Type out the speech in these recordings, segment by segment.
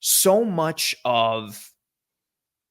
so much of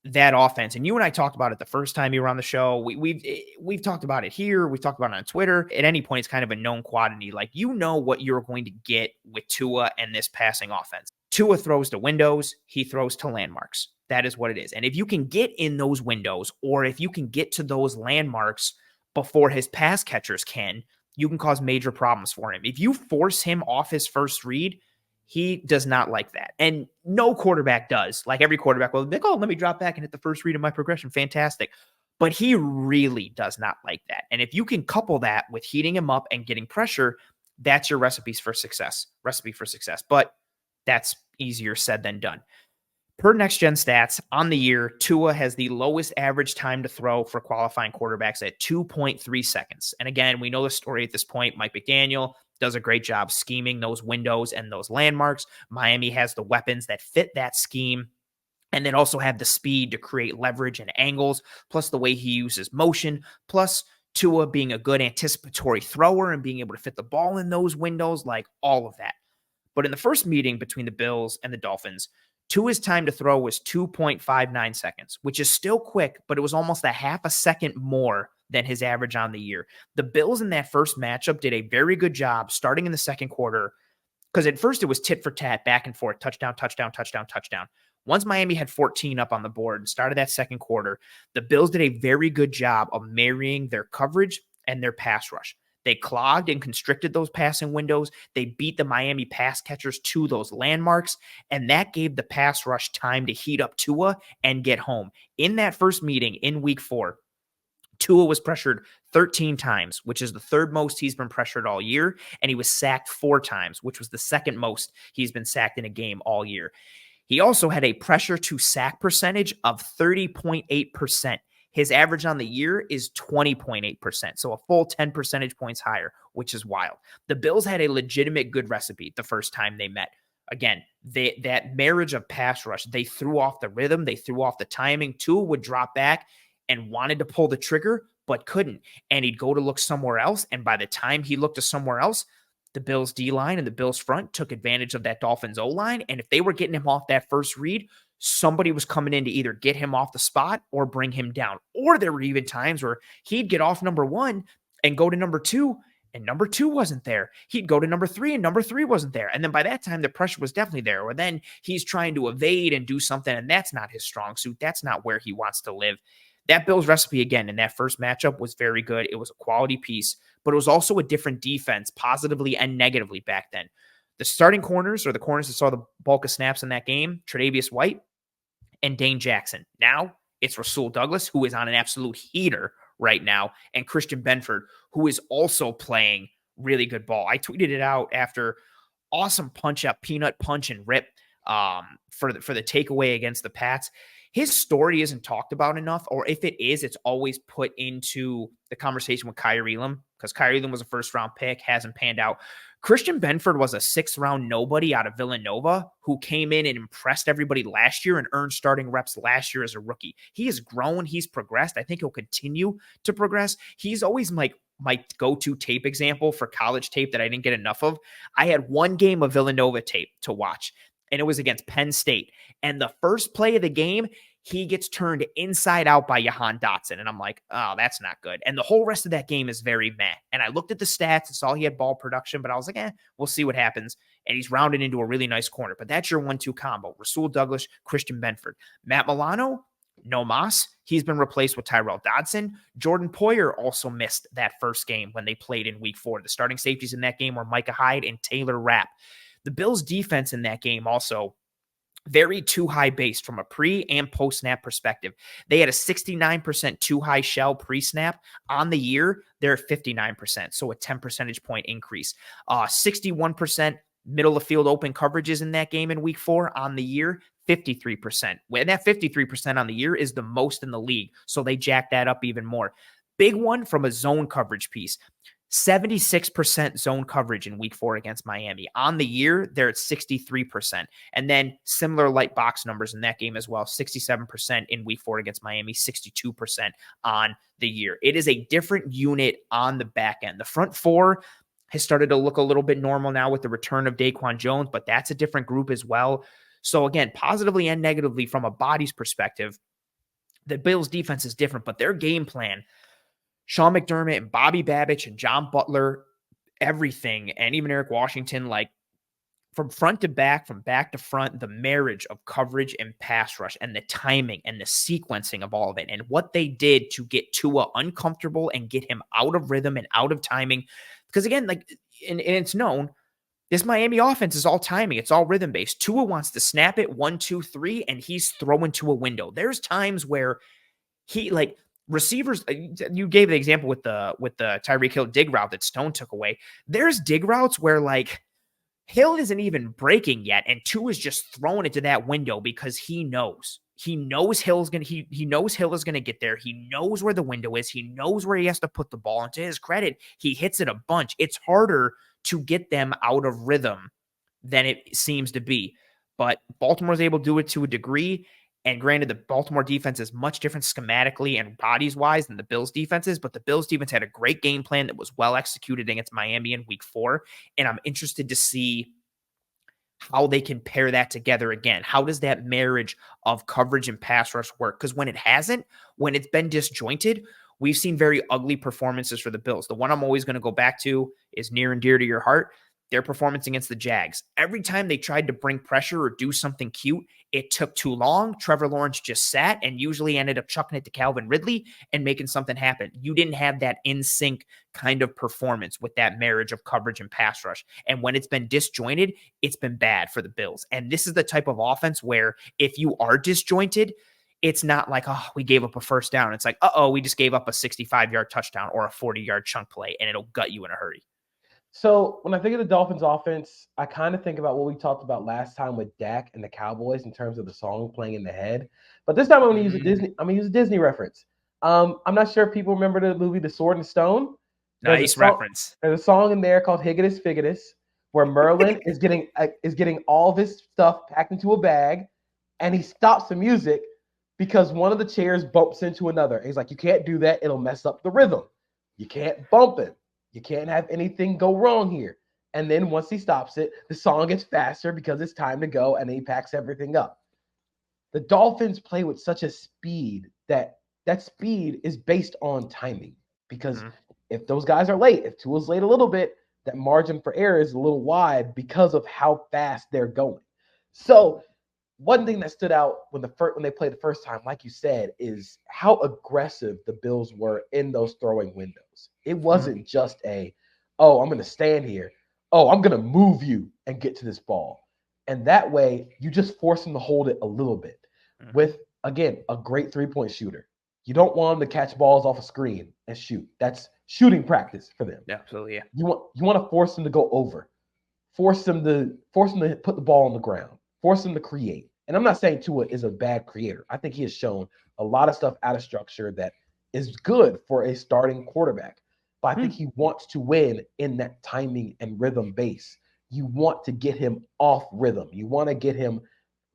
that offense, and you and I talked about it the first time you were on the show. We've talked about it here. We've talked about it on Twitter. At any point, it's kind of a known quantity. Like, you know what you're going to get with Tua and this passing offense. Tua throws to windows. He throws to landmarks. That is what it is. And if you can get in those windows, or if you can get to those landmarks before his pass catchers can, you can cause major problems for him. If you force him off his first read, he does not like that. And no quarterback does. Like, every quarterback will be like, oh, let me drop back and hit the first read of my progression. Fantastic. But he really does not like that. And if you can couple that with heating him up and getting pressure, that's your recipe for success. But that's easier said than done. Per Next Gen Stats, on the year, Tua has the lowest average time to throw for qualifying quarterbacks at 2.3 seconds. And again, we know the story at this point. Mike McDaniel does a great job scheming those windows and those landmarks. Miami has the weapons that fit that scheme, and then also have the speed to create leverage and angles, plus the way he uses motion, plus Tua being a good anticipatory thrower and being able to fit the ball in those windows, like all of that. But in the first meeting between the Bills and the Dolphins, Tua's time to throw was 2.59 seconds, which is still quick, but it was almost a half a second more than his average on the year. The Bills in that first matchup did a very good job starting in the second quarter, because at first it was tit for tat, back and forth, touchdown, touchdown, touchdown, touchdown. Once Miami had 14 up on the board and started that second quarter, the Bills did a very good job of marrying their coverage and their pass rush. They clogged and constricted those passing windows. They beat the Miami pass catchers to those landmarks, and that gave the pass rush time to heat up Tua and get home. In that first meeting in week 4, Tua was pressured 13 times, which is the third most he's been pressured all year, and he was sacked 4 times, which was the second most he's been sacked in a game all year. He also had a pressure to sack percentage of 30.8%. His average on the year is 20.8%, so a full 10 percentage points higher, which is wild. The Bills had a legitimate good recipe the first time they met. Again, that marriage of pass rush, they threw off the rhythm, they threw off the timing. Tua would drop back and wanted to pull the trigger, but couldn't. And he'd go to look somewhere else, and by the time he looked to somewhere else, the Bills D-line and the Bills front took advantage of that Dolphins O-line, and if they were getting him off that first read, somebody was coming in to either get him off the spot or bring him down. Or there were even times where he'd get off number 1 and go to number 2, and number 2 wasn't there. He'd go to number 3, and number 3 wasn't there. And then by that time, the pressure was definitely there. Or then he's trying to evade and do something, and that's not his strong suit. That's not where he wants to live. That Bills recipe, again, in that first matchup was very good. It was a quality piece, but it was also a different defense, positively and negatively back then. The starting corners, or the corners that saw the bulk of snaps in that game, Tre'Davious White and Dane Jackson. Now it's Rasul Douglas, who is on an absolute heater right now, and Christian Benford, who is also playing really good ball. I tweeted it out after awesome punch-up, peanut punch and rip for the takeaway against the Pats. His story isn't talked about enough, or if it is, it's always put into the conversation with Kyrie Elam, because Kyrie Elam was a first-round pick, hasn't panned out. Christian Benford was a 6th-round nobody out of Villanova who came in and impressed everybody last year and earned starting reps last year as a rookie. He has grown. He's progressed. I think he'll continue to progress. He's always my go-to tape example for college tape that I didn't get enough of. I had one game of Villanova tape to watch, and it was against Penn State. And the first play of the game, he gets turned inside out by Jahan Dotson. And I'm like, oh, that's not good. And the whole rest of that game is very meh. And I looked at the stats and saw he had ball production, but I was like, we'll see what happens. And he's rounded into a really nice corner. But that's your 1-2 combo. Rasul Douglas, Christian Benford. Matt Milano, no mas. He's been replaced with Tyrell Dodson. Jordan Poyer also missed that first game when they played in week 4. The starting safeties in that game were Micah Hyde and Taylor Rapp. The Bills' defense in that game also very too high based from a pre and post snap perspective. They had a 69% too high shell pre-snap. On the year, they're at 59%, so a 10 percentage point increase. 61% middle of field open coverages in that game in week 4. On the year, 53%. And that 53% on the year is the most in the league, so they jacked that up even more. Big one from a zone coverage piece. 76% zone coverage in week 4 against Miami. On the year, they're at 63%. And then similar light box numbers in that game as well. 67% in week 4 against Miami, 62% on the year. It is a different unit on the back end. The front 4 has started to look a little bit normal now with the return of Daquan Jones, but that's a different group as well. So again, positively and negatively from a bodies perspective, the Bills defense is different, but their game plan, Sean McDermott and Bobby Babich and John Butler, everything, and even Eric Washington, like from front to back, from back to front, the marriage of coverage and pass rush and the timing and the sequencing of all of it and what they did to get Tua uncomfortable and get him out of rhythm and out of timing. Because again, like, and it's known, this Miami offense is all timing. It's all rhythm based. Tua wants to snap it 1, 2, 3, and he's throwing to a window. There's times where he like receivers. You gave the example with the Tyreek Hill dig route that Stone took away. There's dig routes where like Hill isn't even breaking yet, and Tua is just throwing it to that window because he knows. He knows Hill's gonna. He knows Hill is gonna get there. He knows where the window is. He knows where he has to put the ball. And to his credit, he hits it a bunch. It's harder to get them out of rhythm than it seems to be. But Baltimore's able to do it to a degree. And granted, the Baltimore defense is much different schematically and bodies-wise than the Bills defenses, but the Bills defense had a great game plan that was well executed against Miami in week 4. And I'm interested to see how they can pair that together again. How does that marriage of coverage and pass rush work? Because when it hasn't, when it's been disjointed, we've seen very ugly performances for the Bills. The one I'm always going to go back to is near and dear to your heart. Their performance against the Jags. Every time they tried to bring pressure or do something cute, it took too long. Trevor Lawrence just sat and usually ended up chucking it to Calvin Ridley and making something happen. You didn't have that in sync kind of performance with that marriage of coverage and pass rush. And when it's been disjointed, it's been bad for the Bills. And this is the type of offense where if you are disjointed, it's not like, oh, we gave up a first down. It's like, we just gave up a 65-yard touchdown or a 40-yard chunk play, and it'll gut you in a hurry. So when I think of the Dolphins offense, I kind of think about what we talked about last time with Dak and the Cowboys in terms of the song playing in the head. But this time I'm going to use a Disney reference. I'm not sure if people remember the movie The Sword and Stone. Nice reference. There's a song in there called Higgitus Figgitus where Merlin is getting all of his stuff packed into a bag, and he stops the music because one of the chairs bumps into another. And he's like, you can't do that. It'll mess up the rhythm. You can't bump it. You can't have anything go wrong here. And then once he stops it, the song gets faster because it's time to go, and he packs everything up. The Dolphins play with such a speed that speed is based on timing. Because if those guys are late, if Tua's late a little bit, that margin for error is a little wide because of how fast they're going. So one thing that stood out when they played the first time, like you said, is how aggressive the Bills were in those throwing windows. It wasn't just I'm going to stand here. I'm going to move you and get to this ball. And that way, you just force them to hold it a little bit with, again, a great three-point shooter. You don't want them to catch balls off a screen and shoot. That's shooting practice for them. Yeah, absolutely. Yeah. You want to force them to go over. Force them to put the ball on the ground. Force them to create. And I'm not saying Tua is a bad creator. I think he has shown a lot of stuff out of structure that is good for a starting quarterback. But I think he wants to win in that timing and rhythm base. You want to get him off rhythm. You want to get him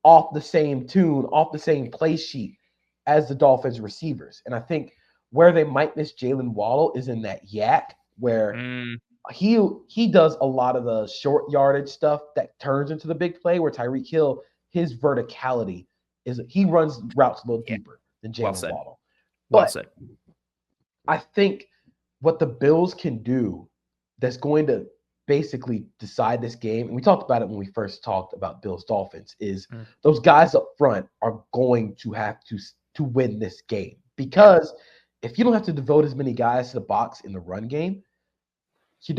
off the same tune, off the same play sheet as the Dolphins receivers. And I think where they might miss Jalen Waddle is in that yak where he does a lot of the short yardage stuff that turns into the big play, where Tyreek Hill, his verticality is he runs routes a little deeper than Jalen Waddle. But I think what the Bills can do that's going to basically decide this game, and we talked about it when we first talked about Bills Dolphins, is those guys up front are going to have to win this game. Because if you don't have to devote as many guys to the box in the run game, you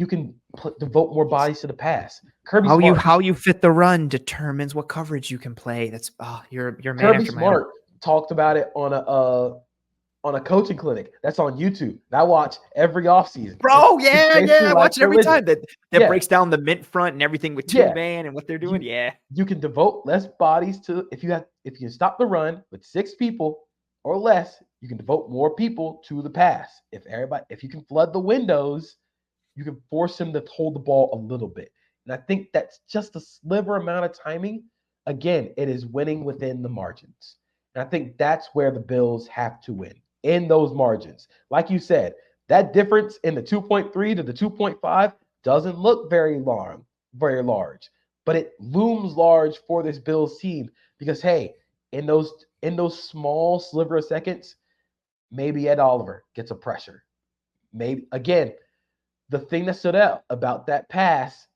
can devote more bodies to the pass. How you fit the run determines what coverage you can play. That's you're man Kirby after Smart talked about it on a coaching clinic that's on YouTube. I watch every offseason. Bro, I watch it every time. That breaks down the mint front and everything with two-man and what they're doing. You can devote less bodies to if you stop the run with 6 people or less, you can devote more people to the pass. If you can flood the windows, you can force him to hold the ball a little bit. And I think that's just a sliver amount of timing. Again, it is winning within the margins. And I think that's where the Bills have to win, in those margins. Like you said, that difference in the 2.3 to the 2.5 doesn't look very large. but it looms large for this Bills team because hey, in those small sliver of seconds, maybe Ed Oliver gets a pressure. Maybe again, the thing that stood out about that pass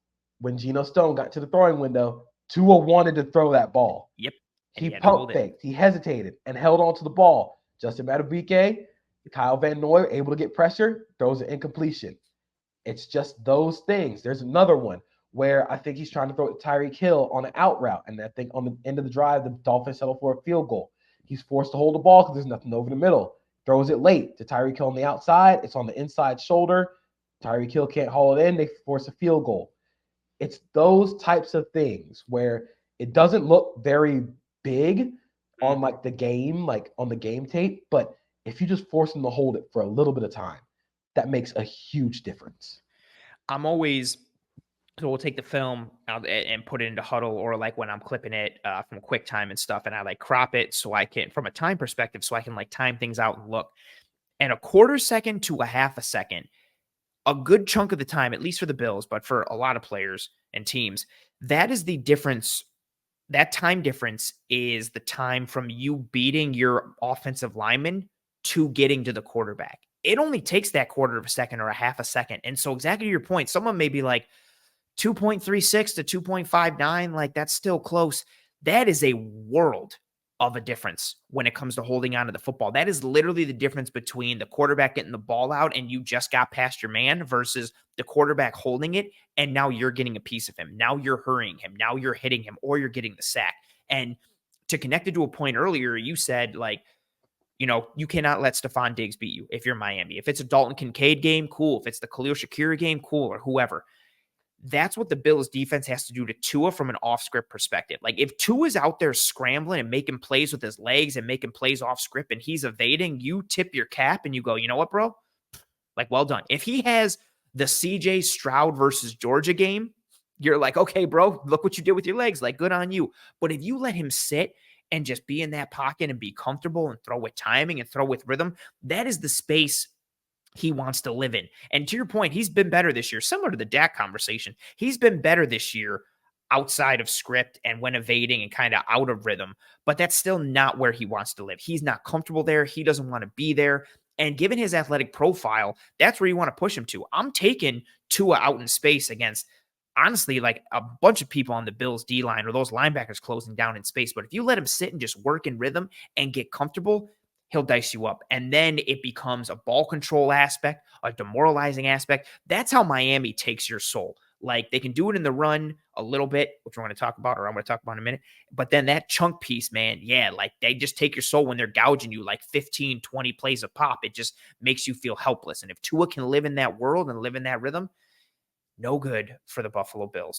when Geno Stone got to the throwing window, Tua wanted to throw that ball. Yep. And He he had to hold pump it. faked, he hesitated, and held on to the ball. Justin Madubuike, Kyle Van Noy able to get pressure, throws an incompletion. It's just those things. There's another one where I think he's trying to throw it to Tyreek Hill on an out route. And I think on the end of the drive, the Dolphins settle for a field goal. He's forced to hold the ball because there's nothing over the middle. Throws it late to Tyreek Hill on the outside. It's on the inside shoulder. Tyreek Hill can't haul it in. They force a field goal. It's those types of things where it doesn't look very big on like the game, like on the game tape, but if you just force them to hold it for a little bit of time, that makes a huge difference. I'm always, so we'll take the film out and put it into Huddle, or like when I'm clipping it from QuickTime and stuff, and I like crop it so I can, from a time perspective, so I can like time things out and look. And a quarter second to a half a second, a good chunk of the time, at least for the Bills, but for a lot of players and teams, that is the difference. That time difference is the time from you beating your offensive lineman to getting to the quarterback. It only takes that quarter of a second or a half a second. And so exactly to your point, someone may be like 2.36 to 2.59, like that's still close. That is a world of a difference when it comes to holding on to the football. That is literally the difference between the quarterback getting the ball out and you just got past your man versus the quarterback holding it and now you're getting a piece of him. Now you're hurrying him. Now you're hitting him or you're getting the sack. And to connect it to a point earlier, you said like, you know, you cannot let Stephon Diggs beat you if you're Miami. If it's a Dalton Kincaid game, cool. If it's the Khalil Shakir game, cool, or whoever. That's what the Bills defense has to do to Tua from an off script perspective. Like if Tua is out there scrambling and making plays with his legs and making plays off script and he's evading, you tip your cap and you go, you know what, bro? Like, well done. If he has the CJ Stroud versus Georgia game, you're like, okay, bro, look what you did with your legs. Like, good on you. But if you let him sit and just be in that pocket and be comfortable and throw with timing and throw with rhythm, that is the space he wants to live in. And to your point, he's been better this year, similar to the Dak conversation. He's been better this year outside of script and when evading and kind of out of rhythm, but that's still not where he wants to live. He's not comfortable there. He doesn't want to be there. And given his athletic profile, that's where you want to push him to. I'm taking Tua out in space against, honestly, like a bunch of people on the Bills D line or those linebackers closing down in space. But if you let him sit and just work in rhythm and get comfortable, he'll dice you up. And then it becomes a ball control aspect, a demoralizing aspect. That's how Miami takes your soul. Like they can do it in the run a little bit, which we're going to talk about, or I'm going to talk about in a minute. But then that chunk piece, man, yeah, like they just take your soul when they're gouging you like 15, 20 plays a pop. It just makes you feel helpless. And if Tua can live in that world and live in that rhythm, no good for the Buffalo Bills.